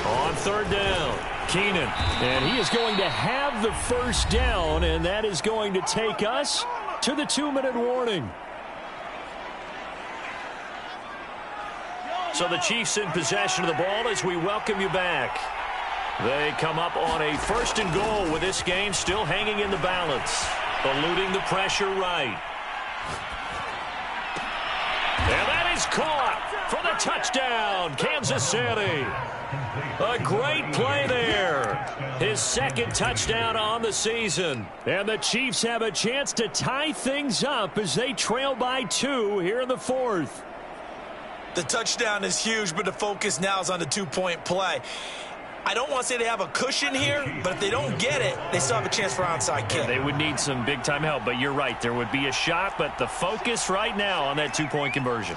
On third down, Keenan. And he is going to have the first down, and that is going to take us to the 2-minute warning. So the Chiefs in possession of the ball as we welcome you back. They come up on a 1st and goal with this game still hanging in the balance. Eluding the pressure right. And that is caught for the touchdown, Kansas City. A great play there. His 2nd touchdown on the season. And the Chiefs have a chance to tie things up as they trail by 2 here in the 4th. The touchdown is huge, but the focus now is on the 2-point play. I don't want to say they have a cushion here, but if they don't get it, they still have a chance for onside kick. Yeah, they would need some big-time help, but you're right. There would be a shot, but the focus right now on that 2-point conversion.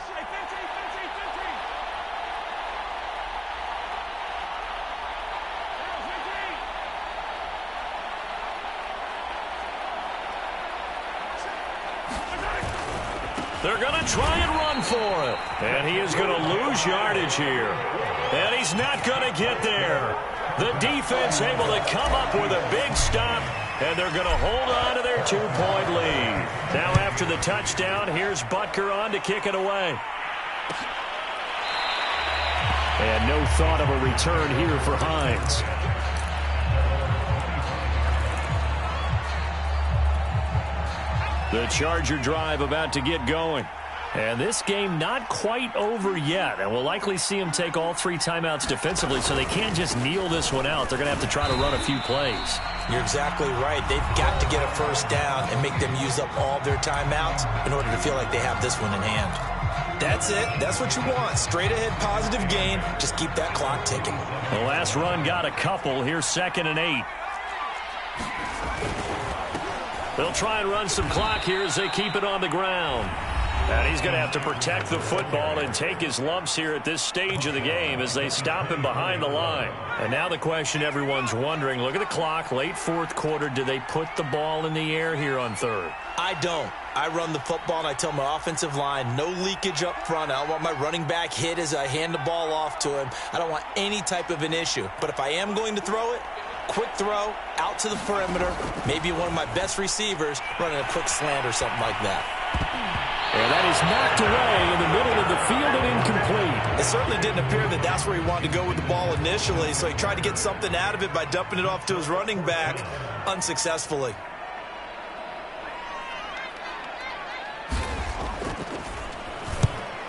They're going to try and run for it. And he is going to lose yardage here. And he's not going to get there. The defense able to come up with a big stop. And they're going to hold on to their 2-point lead. Now after the touchdown, here's Butker on to kick it away. And no thought of a return here for Hines. The Charger drive about to get going. And this game not quite over yet. And we'll likely see them take all 3 timeouts defensively, so they can't just kneel this one out. They're going to have to try to run a few plays. You're exactly right. They've got to get a first down and make them use up all their timeouts in order to feel like they have this one in hand. That's it. That's what you want. Straight ahead positive gain. Just keep that clock ticking. The last run got a couple. Here's 2nd and 8. They'll try and run some clock here as they keep it on the ground. And he's going to have to protect the football and take his lumps here at this stage of the game as they stop him behind the line. And now the question everyone's wondering, look at the clock, late 4th quarter, do they put the ball in the air here on 3rd? I don't. I run the football and I tell my offensive line, no leakage up front. I don't want my running back hit as I hand the ball off to him. I don't want any type of an issue. But if I am going to throw it, quick throw, out to the perimeter, maybe one of my best receivers running a quick slant or something like that. And that is knocked away in the middle of the field and incomplete. It certainly didn't appear that that's where he wanted to go with the ball initially, so he tried to get something out of it by dumping it off to his running back unsuccessfully.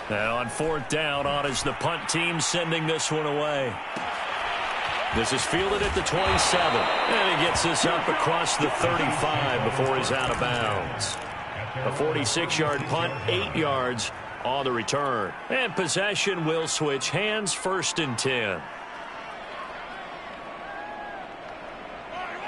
Now on 4th down, on is the punt team sending this one away. This is fielded at the 27. And he gets this up across the 35 before he's out of bounds. A 46-yard punt, 8 yards on the return. And possession will switch hands, 1st and 10.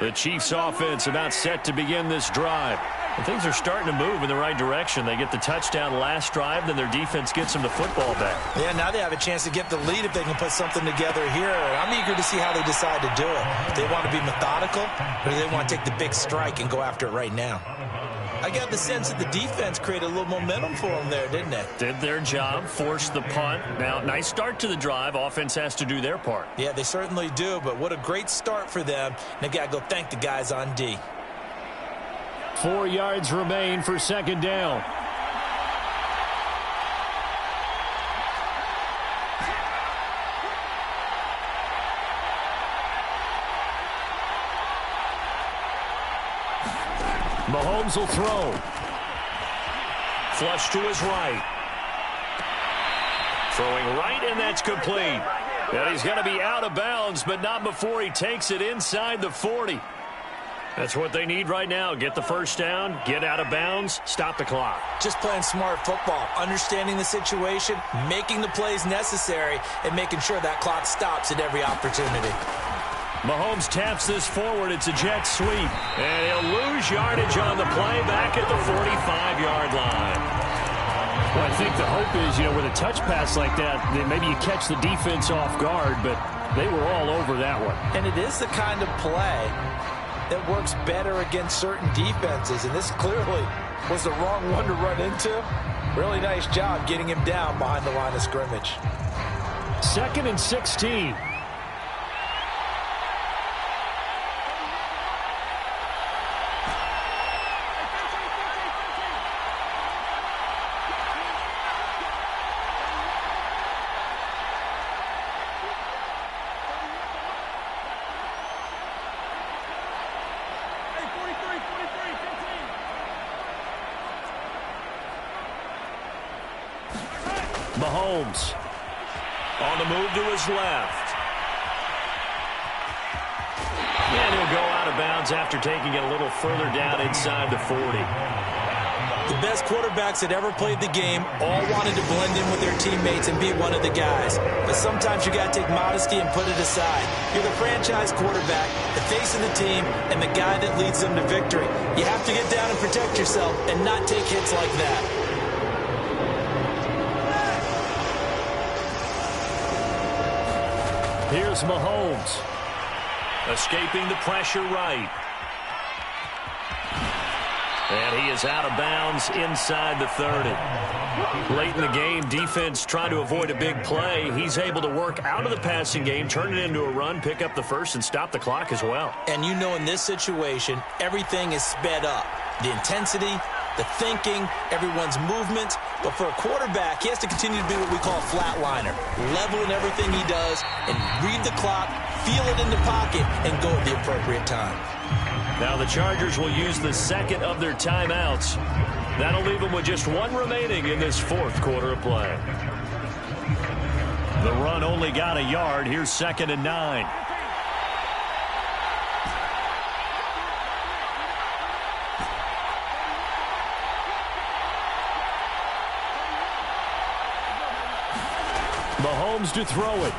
The Chiefs offense about set to begin this drive. And things are starting to move in the right direction. They get the touchdown last drive, then their defense gets them the football back. Yeah, now they have a chance to get the lead if they can put something together here. I'm eager to see how they decide to do it. Do they want to be methodical, or do they want to take the big strike and go after it right now? I got the sense that the defense created a little momentum for them there, didn't they? Did their job, forced the punt. Now, nice start to the drive. Offense has to do their part. Yeah, they certainly do, but what a great start for them. And they got to go thank the guys on D. 4 yards remain for 2nd down. Mahomes will throw. Flush to his right. Throwing right, and that's complete. And he's going to be out of bounds, but not before he takes it inside the 40. That's what they need right now. Get the first down, get out of bounds, stop the clock. Just playing smart football, understanding the situation, making the plays necessary, and making sure that clock stops at every opportunity. Mahomes taps this forward. It's a jet sweep. And he'll lose yardage on the play back at the 45-yard line. Well, I think the hope is, with a touch pass like that, maybe you catch the defense off guard, but they were all over that one. And it is the kind of play that works better against certain defenses, and this clearly was the wrong one to run into. Really nice job getting him down behind the line of scrimmage. 2nd and 16. Mahomes on the move to his left. And he'll go out of bounds after taking it a little further down inside the 40. The best quarterbacks that ever played the game all wanted to blend in with their teammates and be one of the guys. But sometimes you got to take modesty and put it aside. You're the franchise quarterback, the face of the team, and the guy that leads them to victory. You have to get down and protect yourself and not take hits like that. Here's Mahomes. Escaping the pressure right. And he is out of bounds inside the 30. Late in the game, defense trying to avoid a big play. He's able to work out of the passing game, turn it into a run, pick up the first, and stop the clock as well. And you know in this situation, everything is sped up. The intensity, the thinking, everyone's movement. But for a quarterback, he has to continue to be what we call a flatliner. Level in everything he does and read the clock, feel it in the pocket, and go at the appropriate time. Now the Chargers will use the second of their timeouts. That'll leave them with just one remaining in this fourth quarter of play. The run only got a yard. Here's 2nd and 9. Mahomes to throw it.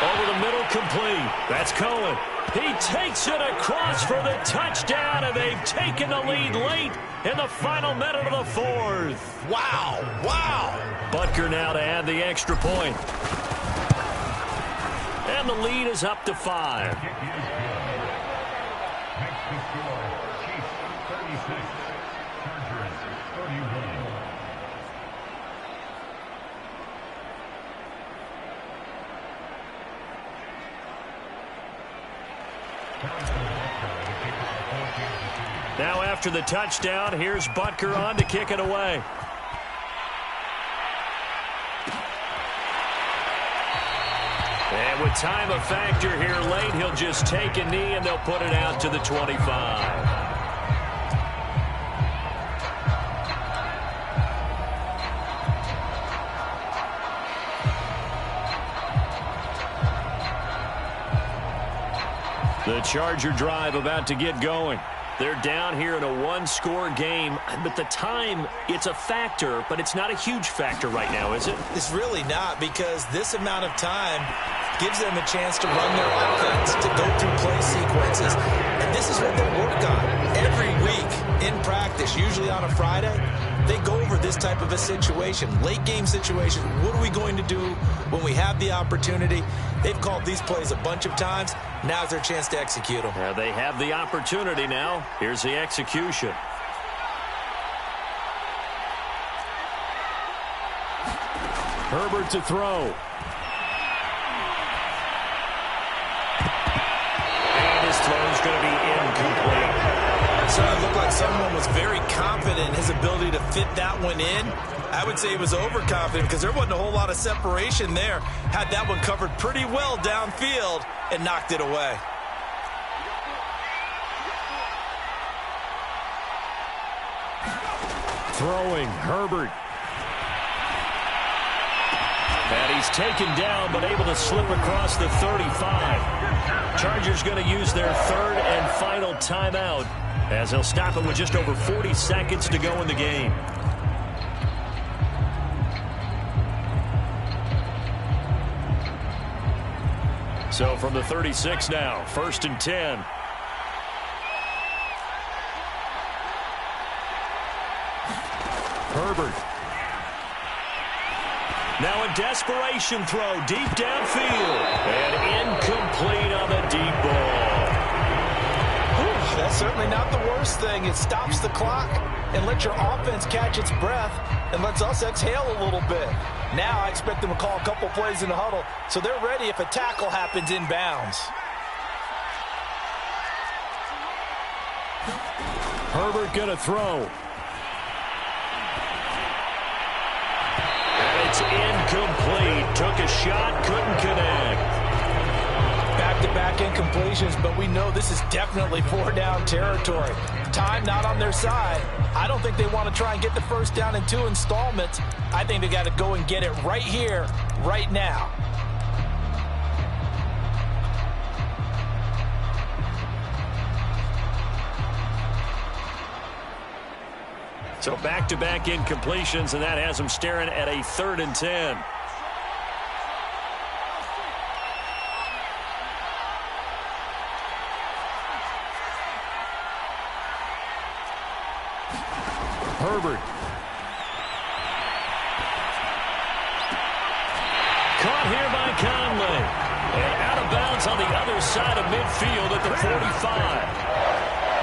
Over the middle, complete. That's Cohen. He takes it across for the touchdown, and they've taken the lead late in the final minute of the fourth. Wow, wow. Butker now to add the extra point. And the lead is up to 5. Now after the touchdown, here's Butker on to kick it away. And with time a factor here late, he'll just take a knee and they'll put it out to the 25. The Charger drive about to get going. They're down here in a one-score game, but the time, it's a factor, but it's not a huge factor right now, is it? It's really not, because this amount of time gives them a chance to run their offense, to go through play sequences, and this is what they work on every week in practice, usually on a Friday. They go over this type of a situation, late-game situation. What are we going to do when we have the opportunity? They've called these plays a bunch of times. Now's their chance to execute them. They have the opportunity now. Here's the execution. Herbert to throw. And his throw's going to be incomplete. So it looked like someone was very confident in his ability to fit that one in. I would say he was overconfident because there wasn't a whole lot of separation there. Had that one covered pretty well downfield and knocked it away. Throwing, Herbert. And he's taken down, but able to slip across the 35. Chargers going to use their third and final timeout as they'll stop it with just over 40 seconds to go in the game. So from the 36 now, 1st and 10. Herbert. Now a desperation throw deep downfield. And incomplete on the deep ball. That's certainly not the worst thing. It stops the clock and lets your offense catch its breath and lets us exhale a little bit. Now I expect them to call a couple plays in the huddle so they're ready if a tackle happens inbounds. Herbert going to throw. And it's incomplete. Took a shot, couldn't connect. Back to back-to-back incompletions, but we know this is definitely four-down territory. Time not on their side. I don't think they want to try and get the first down in 2 installments. I think they got to go and get it right here, right now. So back-to-back incompletions, and that has them staring at a 3rd and 10. Herbert. Caught here by Conley. And out of bounds on the other side of midfield at the 45.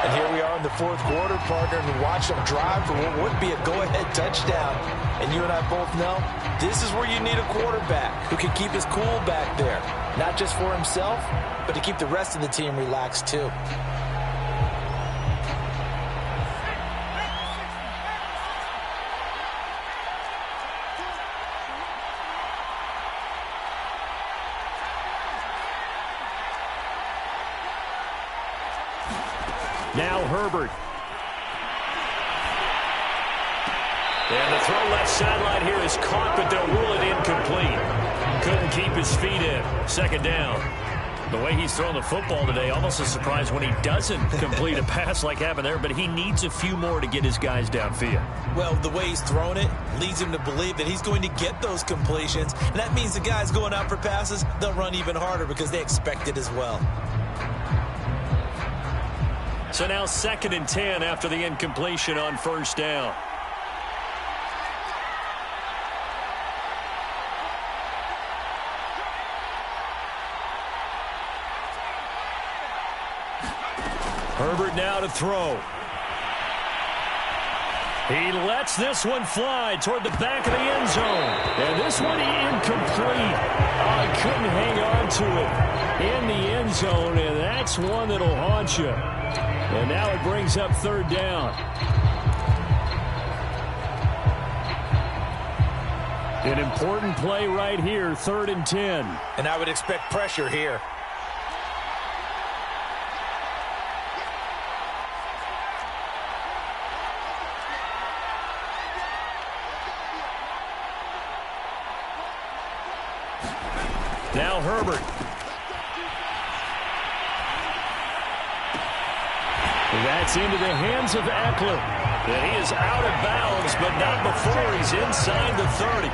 And here we are in the 4th quarter, partner, and watch them drive for what would be a go-ahead touchdown. And you and I both know this is where you need a quarterback who can keep his cool back there. Not just for himself, but to keep the rest of the team relaxed too. Now Herbert. And the throw left sideline here is caught, but they'll rule it incomplete. Couldn't keep his feet in. 2nd down. The way he's throwing the football today, almost a surprise when he doesn't complete a pass like happened there, but he needs a few more to get his guys downfield. Well, the way he's thrown it leads him to believe that he's going to get those completions. And that means the guys going out for passes, they'll run even harder because they expect it as well. So now 2nd and 10 after the incompletion on 1st down. Herbert now to throw. He lets this one fly toward the back of the end zone. And this one incomplete. Oh, he couldn't hang on to it in the end zone, and that's one that'll haunt you. And now it brings up 3rd down. An important play right here, 3rd and 10. And I would expect pressure here. Now Herbert. That's into the hands of Eckler. And he is out of bounds, but not before he's inside the 30.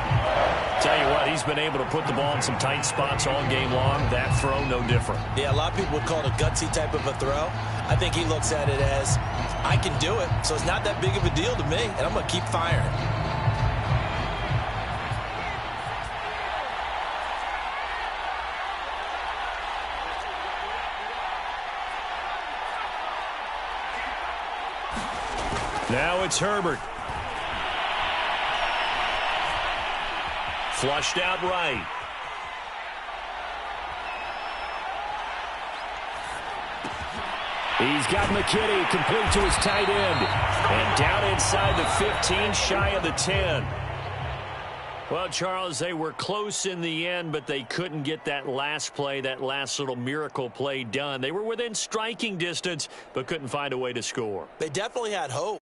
Tell you what, he's been able to put the ball in some tight spots all game long. That throw, no different. Yeah, a lot of people would call it a gutsy type of a throw. I think he looks at it as, I can do it, so it's not that big of a deal to me, and I'm going to keep firing. Now it's Herbert. Flushed out right. He's got McKinney complete to his tight end. And down inside the 15, shy of the 10. Well, Charles, they were close in the end, but they couldn't get that last play, that last little miracle play done. They were within striking distance, but couldn't find a way to score. They definitely had hope.